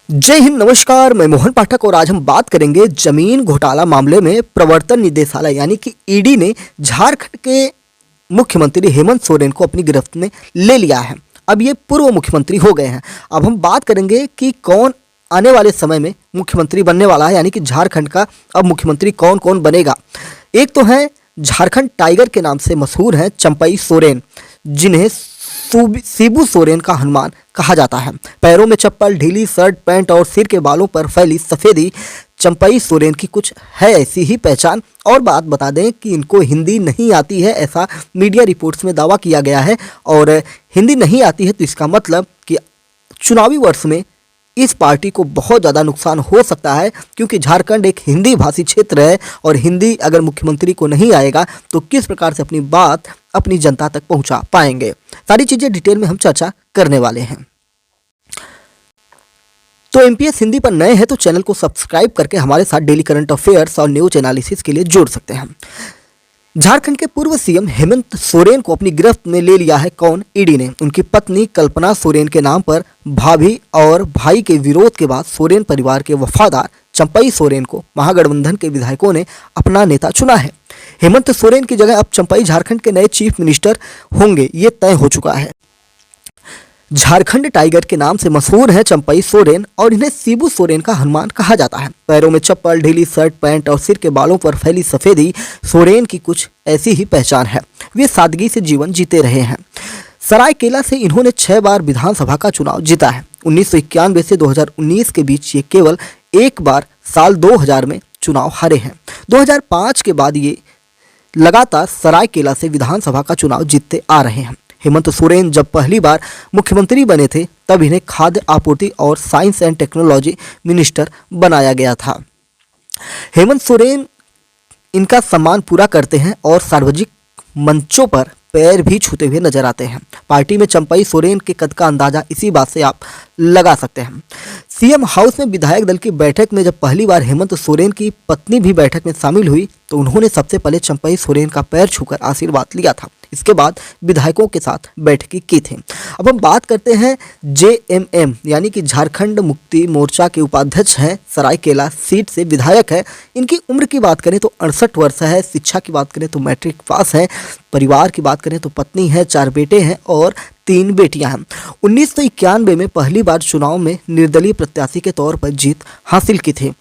जय हिंद, नमस्कार। मैं मोहन पाठक और आज हम बात करेंगे जमीन घोटाला मामले में प्रवर्तन निदेशालय यानी कि ईडी ने झारखंड के मुख्यमंत्री हेमंत सोरेन को अपनी गिरफ्त में ले लिया है। अब ये पूर्व मुख्यमंत्री हो गए हैं। अब हम बात करेंगे कि कौन आने वाले समय में मुख्यमंत्री बनने वाला है, यानी कि झारखंड का अब मुख्यमंत्री कौन कौन बनेगा। एक तो है झारखंड टाइगर के नाम से मशहूर हैं चंपई सोरेन, जिन्हें शिबू सोरेन का हनुमान कहा जाता है। पैरों में चप्पल, ढीली शर्ट पैंट और सिर के बालों पर फैली सफ़ेदी चंपई सोरेन की कुछ है ऐसी ही पहचान। और बात बता दें कि इनको हिंदी नहीं आती है, ऐसा मीडिया रिपोर्ट्स में दावा किया गया है। और हिंदी नहीं आती है तो इसका मतलब कि चुनावी वर्ष में इस पार्टी को बहुत ज़्यादा नुकसान हो सकता है, क्योंकि झारखंड एक हिंदी भाषी क्षेत्र है और हिंदी अगर मुख्यमंत्री को नहीं आएगा तो किस प्रकार से अपनी बात अपनी जनता तक पहुंचा पाएंगे। सारी चीज़ें डिटेल में हम चर्चा करने वाले हैं। तो एमपीएस हिंदी पर नए हैं तो चैनल को सब्सक्राइब करके हमारे साथ डेली करंट अफेयर्स और न्यूज एनालिसिस के लिए जुड़ सकते हैं। झारखंड के पूर्व सीएम हेमंत सोरेन को अपनी गिरफ्त में ले लिया है कौन? ईडी ने। उनकी पत्नी कल्पना सोरेन के नाम पर भाभी और भाई के विरोध के बाद सोरेन परिवार के वफादार चंपई सोरेन को महागठबंधन के विधायकों ने अपना नेता चुना है। हेमंत सोरेन की जगह अब चंपई झारखंड के नए चीफ मिनिस्टर होंगे, ये तय हो चुका है। झारखंड टाइगर के नाम से मशहूर हैं चंपई सोरेन और इन्हें शिबू सोरेन का हनुमान कहा जाता है। पैरों में चप्पल, ढीली शर्ट पैंट और सिर के बालों पर फैली सफ़ेदी सोरेन की कुछ ऐसी ही पहचान है। वे सादगी से जीवन जीते रहे हैं। सरायकेला से इन्होंने 6 बार विधानसभा का चुनाव जीता है। 1991 से 2019 के बीच ये केवल एक बार साल 2000 में चुनाव हारे हैं। 2005 के बाद ये लगातार सरायकेला से विधानसभा का चुनाव जीतते आ रहे हैं। हेमंत सोरेन जब पहली बार मुख्यमंत्री बने थे तब इन्हें खाद्य आपूर्ति और साइंस एंड टेक्नोलॉजी मिनिस्टर बनाया गया था। हेमंत सोरेन इनका सम्मान पूरा करते हैं और सार्वजनिक मंचों पर पैर भी छूते हुए नजर आते हैं। पार्टी में चंपई सोरेन के कद का अंदाजा इसी बात से आप लगा सकते हैं। सीएम हाउस में विधायक दल की बैठक में जब पहली बार हेमंत सोरेन की पत्नी भी बैठक में शामिल हुई तो उन्होंने सबसे पहले चंपई सोरेन का पैर छूकर आशीर्वाद लिया था। इसके बाद विधायकों के साथ बैठकें की थी। अब हम बात करते हैं जेएमएम यानी कि झारखंड मुक्ति मोर्चा के उपाध्यक्ष हैं, सरायकेला सीट से विधायक है। इनकी उम्र की बात करें तो 68 वर्ष है। शिक्षा की बात करें तो मैट्रिक पास है। परिवार की बात करें तो पत्नी है, 4 बेटे हैं और 3 बेटियां हैं। 1991 में पहली बार चुनाव में निर्दलीय प्रत्याशी के तौर पर जीत हासिल की थी।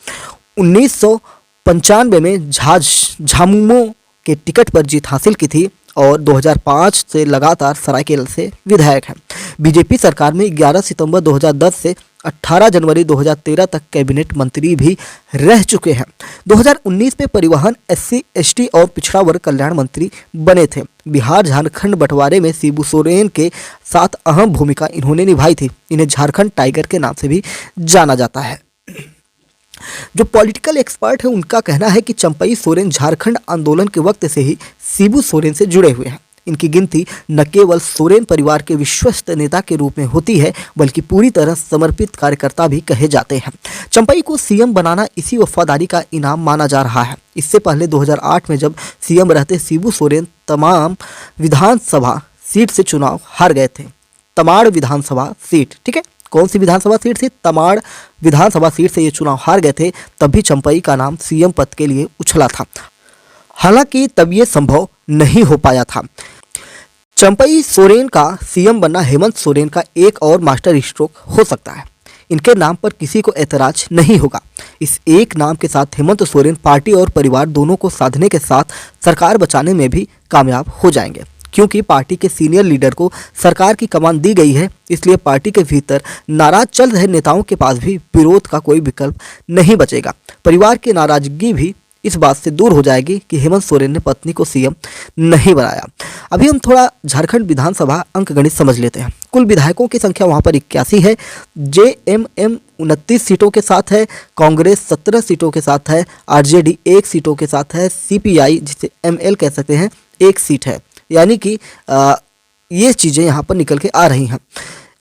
1995 में झामुमो के टिकट पर जीत हासिल की थी और 2005 से लगातार सरायकेला से विधायक हैं। बीजेपी सरकार में 11 सितंबर 2010 से 18 जनवरी 2013 तक कैबिनेट मंत्री भी रह चुके हैं। 2019 में परिवहन, एससी, एसटी और पिछड़ा वर्ग कल्याण मंत्री बने थे। बिहार झारखंड बंटवारे में शिबू सोरेन के साथ अहम भूमिका इन्होंने निभाई थी। इन्हें झारखंड टाइगर के नाम से भी जाना जाता है। जो पॉलिटिकल एक्सपर्ट है उनका कहना है कि चंपई सोरेन झारखंड आंदोलन के वक्त से ही शिबू सोरेन से जुड़े हुए हैं। इनकी गिनती न केवल सोरेन परिवार के विश्वस्त नेता के रूप में होती है बल्कि पूरी तरह समर्पित कार्यकर्ता भी कहे जाते हैं। चंपई को सीएम बनाना इसी वफादारी का इनाम माना जा रहा है। इससे पहले 2008 में जब सीएम रहते शिबू सोरेन तमाम विधानसभा सीट से चुनाव हार गए थे। तमाड़ विधानसभा सीट, ठीक है, कौन सी विधानसभा सीट थी? तमाड़ विधानसभा सीट से ये चुनाव हार गए थे। तब भी चंपई का नाम सीएम पद के लिए उछला था। हालांकि तब ये संभव नहीं हो पाया था। चंपई सोरेन का सीएम बनना हेमंत सोरेन का एक और मास्टर स्ट्रोक हो सकता है। इनके नाम पर किसी को ऐतराज नहीं होगा। इस एक नाम के साथ हेमंत सोरेन पार्टी और परिवार दोनों को साधने के साथ सरकार बचाने में भी कामयाब हो जाएंगे। क्योंकि पार्टी के सीनियर लीडर को सरकार की कमान दी गई है, इसलिए पार्टी के भीतर नाराज चल रहे नेताओं के पास भी विरोध का कोई विकल्प नहीं बचेगा। परिवार की नाराजगी भी इस बात से दूर हो जाएगी कि हेमंत सोरेन ने पत्नी को सीएम नहीं बनाया। अभी हम थोड़ा झारखंड विधानसभा अंकगणित समझ लेते हैं। कुल विधायकों की संख्या वहां पर 81 है। जेएमएम 29 सीटों के साथ है, कांग्रेस 17 सीटों के साथ है, आरजेडी 1 सीटों के साथ है, सीपीआई जिसे एमएल कह सकते हैं 1 सीट है। यानी कि ये चीज़ें यहाँ पर निकल के आ रही हैं।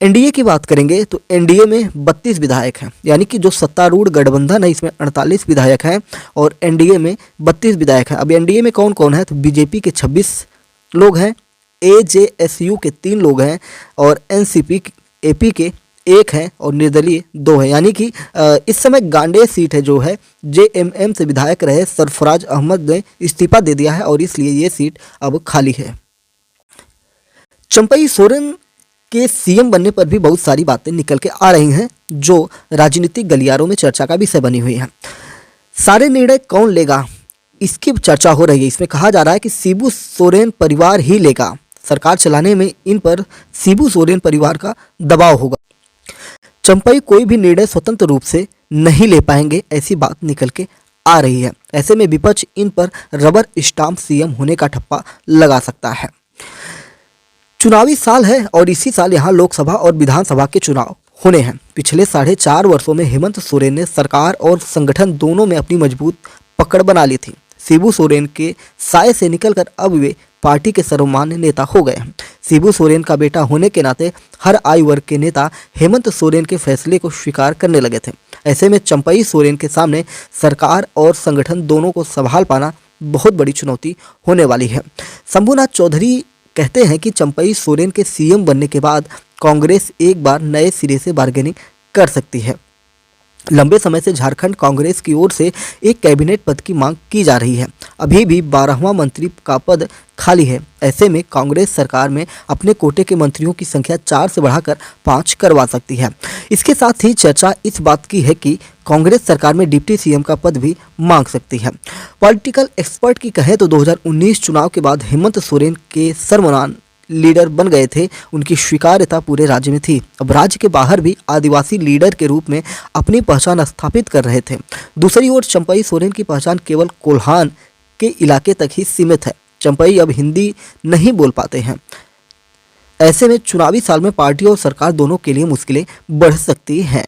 एनडीए की बात करेंगे तो एनडीए में 32 विधायक हैं, यानी कि जो सत्तारूढ़ गठबंधन है इसमें 48 विधायक हैं और एनडीए में 32 विधायक हैं। अब एनडीए में कौन कौन है? तो बीजेपी के 26 लोग हैं, एजेएसयू के 3 लोग हैं और एनसीपी एपी के 1 है और निर्दलीय 2 है। यानी कि इस समय गांडेय सीट है जो है जेएमएम से विधायक रहे सरफराज अहमद ने इस्तीफा दे दिया है और इसलिए ये सीट अब खाली है। चंपई सोरेन के सीएम बनने पर भी बहुत सारी बातें निकल के आ रही हैं जो राजनीतिक गलियारों में चर्चा का विषय बनी हुई है। सारे निर्णय कौन लेगा, इसकी चर्चा हो रही है। इसमें कहा जा रहा है कि शिबू सोरेन परिवार ही लेगा, सरकार चलाने में इन पर शिबू सोरेन परिवार का दबाव होगा। चंपई कोई भी निर्णय स्वतंत्र रूप से नहीं ले पाएंगे, ऐसी बात निकल के आ रही है। ऐसे में विपक्ष इन पर रबर स्टाम्प सीएम होने का ठप्पा लगा सकता है। चुनावी साल है और इसी साल यहाँ लोकसभा और विधानसभा के चुनाव होने हैं। पिछले 4.5 वर्षों में हेमंत सोरेन ने सरकार और संगठन दोनों में अपनी मजबूत पकड़ बना ली थी। शिबू सोरेन के साए से निकलकर अब वे पार्टी के सर्वमान्य नेता हो गए हैं। शिबू सोरेन का बेटा होने के नाते हर आयु वर्ग के नेता हेमंत सोरेन के फैसले को स्वीकार करने लगे थे। ऐसे में चंपई सोरेन के सामने सरकार और संगठन दोनों को संभाल पाना बहुत बड़ी चुनौती होने वाली है। शंभुनाथ चौधरी कहते हैं कि चंपई सोरेन के सीएम बनने के बाद कांग्रेस एक बार नए सिरे से बार्गेनिंग कर सकती है। लंबे समय से झारखंड कांग्रेस की ओर से एक कैबिनेट पद की मांग की जा रही है। अभी भी 12वां मंत्री का पद खाली है। ऐसे में कांग्रेस सरकार में अपने कोटे के मंत्रियों की संख्या 4 से बढ़ाकर 5 करवा सकती है। इसके साथ ही चर्चा इस बात की है कि कांग्रेस सरकार में डिप्टी सीएम का पद भी मांग सकती है। पॉलिटिकल एक्सपर्ट की कहें तो 2019 चुनाव के बाद हेमंत सोरेन के सर्वमान्य लीडर बन गए थे। उनकी स्वीकार्यता पूरे राज्य में थी। अब राज्य के बाहर भी आदिवासी लीडर के रूप में अपनी पहचान स्थापित कर रहे थे। दूसरी ओर चंपई सोरेन की पहचान केवल कोल्हान के इलाके तक ही सीमित है। चंपई अब हिंदी नहीं बोल पाते हैं। ऐसे में चुनावी साल में पार्टी और सरकार दोनों के लिए मुश्किलें बढ़ सकती हैं।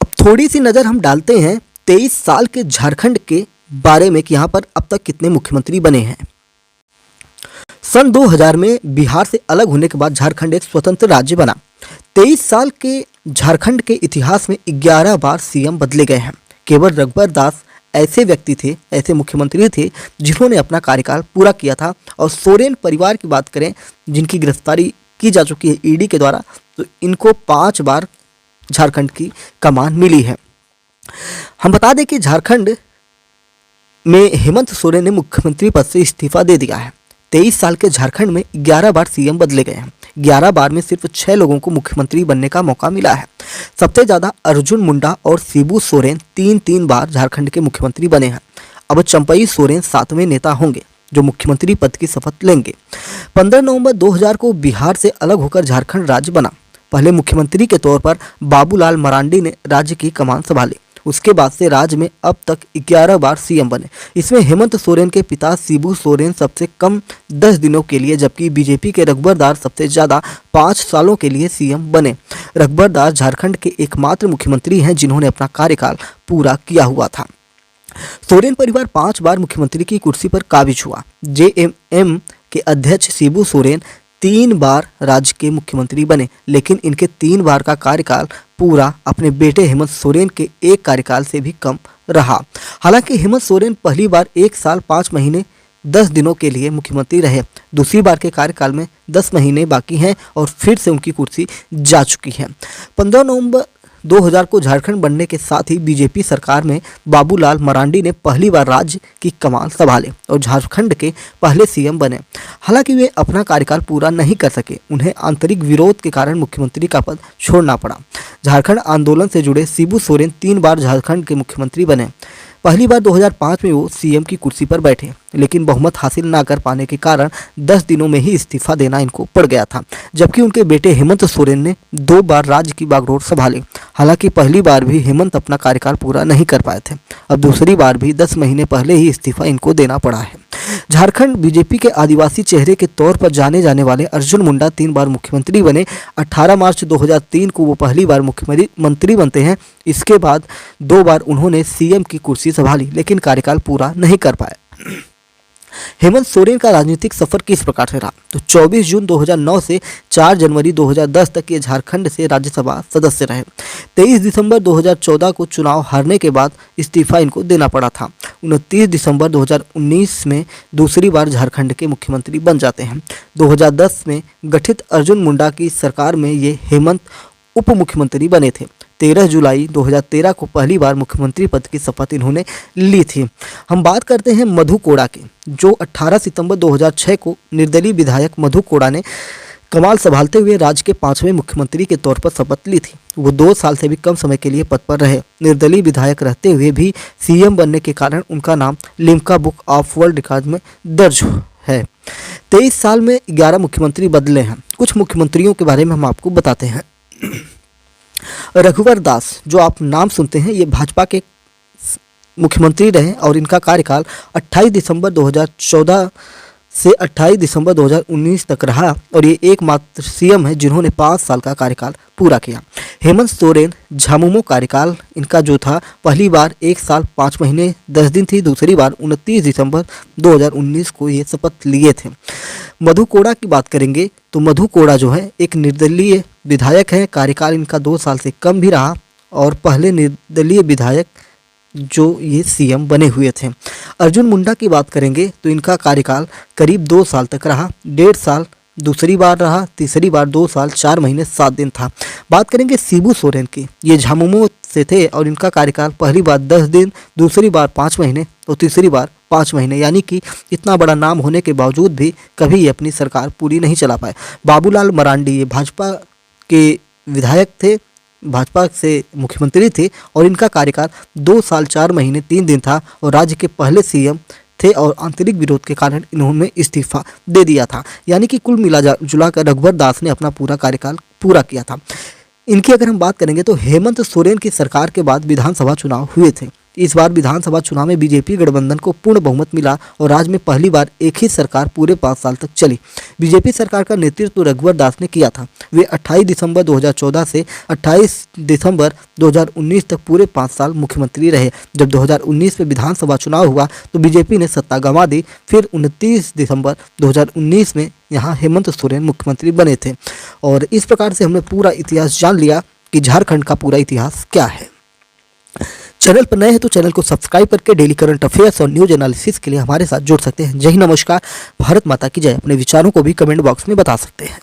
अब थोड़ी सी नजर हम डालते हैं 23 साल के झारखंड के बारे में कि यहाँ पर अब तक कितने मुख्यमंत्री बने हैं। सन 2000 में बिहार से अलग होने के बाद झारखंड एक स्वतंत्र राज्य बना। 23 साल के झारखंड के इतिहास में 11 बार सीएम बदले गए हैं। केवल रघुबर दास ऐसे व्यक्ति थे, ऐसे मुख्यमंत्री थे जिन्होंने अपना कार्यकाल पूरा किया था। और सोरेन परिवार की बात करें जिनकी गिरफ्तारी की जा चुकी है ईडी के द्वारा, तो इनको 5 बार झारखंड की कमान मिली है। हम बता दें कि झारखंड में हेमंत सोरेन ने मुख्यमंत्री पद से इस्तीफा दे दिया है। 23 साल के झारखंड में 11 बार सीएम बदले गए हैं। 11 बार में सिर्फ 6 लोगों को मुख्यमंत्री बनने का मौका मिला है। सबसे ज्यादा अर्जुन मुंडा और शिबू सोरेन 3 बार झारखंड के मुख्यमंत्री बने हैं। अब चंपई सोरेन 7वें नेता होंगे जो मुख्यमंत्री पद की शपथ लेंगे। 15 नवंबर 2000 को बिहार से अलग होकर झारखंड राज्य बना। पहले मुख्यमंत्री के तौर पर बाबूलाल मरांडी ने राज्य की कमान संभाली। उसके बाद से राज्य में अब तक 11 बार सीएम बने। इसमें हेमंत सोरेन के पिता शिबू सोरेन सबसे कम 10 दिनों के लिए, जबकि बीजेपी के रघुबर दास सबसे ज़्यादा 5 सालों के लिए सीएम बने। रघुबर दास झारखंड के एकमात्र मुख्यमंत्री हैं जिन्होंने अपना कार्यकाल पूरा किया हुआ था। सोरेन परिवार 5 बार मुख्यमंत्री की कुर्सी पर काबिज हुआ। जेएमएम के अध्यक्ष शिबू सोरेन 3 बार राज्य के मुख्यमंत्री बने, लेकिन इनके 3 बार का कार्यकाल पूरा अपने बेटे हेमंत सोरेन के एक कार्यकाल से भी कम रहा। हालांकि हेमंत सोरेन पहली बार 1 साल 5 महीने 10 दिनों के लिए मुख्यमंत्री रहे। दूसरी बार के कार्यकाल में 10 महीने बाकी हैं और फिर से उनकी कुर्सी जा चुकी है। 15 नवंबर 2000 को झारखंड बनने के साथ ही बीजेपी सरकार में बाबूलाल मरांडी ने पहली बार राज्य की कमान संभाले और झारखंड के पहले सीएम बने। हालांकि वे अपना कार्यकाल पूरा नहीं कर सके। उन्हें आंतरिक विरोध के कारण मुख्यमंत्री का पद छोड़ना पड़ा। झारखंड आंदोलन से जुड़े शिबू सोरेन 3 बार झारखंड के मुख्यमंत्री बने। पहली बार 2005 में वो सीएम की कुर्सी पर बैठे, लेकिन बहुमत हासिल ना कर पाने के कारण 10 दिनों में ही इस्तीफा देना इनको पड़ गया था। जबकि उनके बेटे हेमंत सोरेन ने 2 बार राज्य की बागडोर संभाली। हालांकि पहली बार भी हेमंत अपना कार्यकाल पूरा नहीं कर पाए थे। अब दूसरी बार भी 10 महीने पहले ही इस्तीफा इनको देना पड़ा है। झारखंड बीजेपी के आदिवासी चेहरे के तौर पर जाने जाने वाले अर्जुन मुंडा 3 बार मुख्यमंत्री बने। 18 मार्च 2003 को वो पहली बार मुख्यमंत्री बनते हैं। इसके बाद 2 बार उन्होंने सीएम की कुर्सी संभाली, लेकिन कार्यकाल पूरा नहीं कर पाए। हेमंत सोरेन का राजनीतिक सफर किस प्रकार से रहा, तो 24 जून 2009 से 4 जनवरी 2010 तक ये झारखंड से राज्यसभा सदस्य रहे। 23 दिसंबर 2014 को चुनाव हारने के बाद इस्तीफा इनको देना पड़ा था। 29 दिसंबर 2019 में दूसरी बार झारखंड के मुख्यमंत्री बन जाते हैं। 2010 में गठित अर्जुन मुंडा की सरकार में ये हेमंत उप मुख्यमंत्री बने थे। 13 जुलाई 2013 को पहली बार मुख्यमंत्री पद की शपथ इन्होंने ली थी। हम बात करते हैं मधु कोड़ा की, जो 18 सितंबर 2006 को निर्दलीय विधायक मधु कोड़ा ने कमान संभालते हुए राज्य के 5वें मुख्यमंत्री के तौर पर शपथ ली थी। वो 2 साल से भी कम समय के लिए पद पर रहे। निर्दलीय विधायक रहते हुए भी सीएम बनने के कारण उनका नाम Limca book of world record में दर्ज है। 23 साल में 11 मुख्यमंत्री बदले हैं। कुछ मुख्यमंत्रियों के बारे में हम आपको बताते हैं। रघुवर दास, जो आप नाम सुनते हैं, ये भाजपा के मुख्यमंत्री रहे और इनका कार्यकाल 28 दिसंबर 2014 से 28 दिसंबर 2019 तक रहा और ये एकमात्र सीएम है जिन्होंने 5 साल का कार्यकाल पूरा किया। हेमंत सोरेन झामुमो कार्यकाल इनका जो था, पहली बार 1 साल 5 महीने 10 दिन थी, दूसरी बार 29 दिसंबर 2019 को ये शपथ लिए थे। मधु कोड़ा की बात करेंगे तो मधु कोड़ा जो है एक निर्दलीय विधायक है। कार्यकाल इनका 2 साल से कम भी रहा और पहले निर्दलीय विधायक जो ये सीएम बने हुए थे। अर्जुन मुंडा की बात करेंगे तो इनका कार्यकाल करीब 2 साल तक रहा। 1.5 साल दूसरी बार रहा, तीसरी बार 2 साल 4 महीने 7 दिन था। बात करेंगे शिबू सोरेन की, ये झामुमो से थे और इनका कार्यकाल पहली बार 10 दिन, दूसरी बार 5 महीने और तीसरी बार 5 महीने, यानी कि इतना बड़ा नाम होने के बावजूद भी कभी ये अपनी सरकार पूरी नहीं चला पाए। बाबूलाल मरांडी, ये भाजपा के विधायक थे, भाजपा से मुख्यमंत्री थे और इनका कार्यकाल 2 साल 4 महीने 3 दिन था और राज्य के पहले सीएम थे और आंतरिक विरोध के कारण इन्होंने इस्तीफा दे दिया था। यानी कि कुल मिला जुला कर रघुवर दास ने अपना पूरा कार्यकाल पूरा किया था। इनकी अगर हम बात करेंगे तो हेमंत सोरेन की सरकार के बाद विधानसभा चुनाव हुए थे। इस बार विधानसभा चुनाव में बीजेपी गठबंधन को पूर्ण बहुमत मिला और राज्य में पहली बार एक ही सरकार पूरे 5 साल तक चली। बीजेपी सरकार का नेतृत्व रघुवर दास ने किया था। वे 28 दिसंबर 2014 से 28 दिसंबर 2019 तक पूरे 5 साल मुख्यमंत्री रहे। जब 2019 में विधानसभा चुनाव हुआ तो बीजेपी ने सत्ता गंवा दी। फिर 29 दिसंबर 2019 में यहाँ हेमंत सोरेन मुख्यमंत्री बने थे। और इस प्रकार से हमने पूरा इतिहास जान लिया कि झारखंड का पूरा इतिहास क्या है। चैनल पर नए हैं तो चैनल को सब्सक्राइब करके डेली करंट अफेयर्स और न्यूज एनालिसिस के लिए हमारे साथ जुड़ सकते हैं। जय हिंद, नमस्कार, भारत माता की जय। अपने विचारों को भी कमेंट बॉक्स में बता सकते हैं।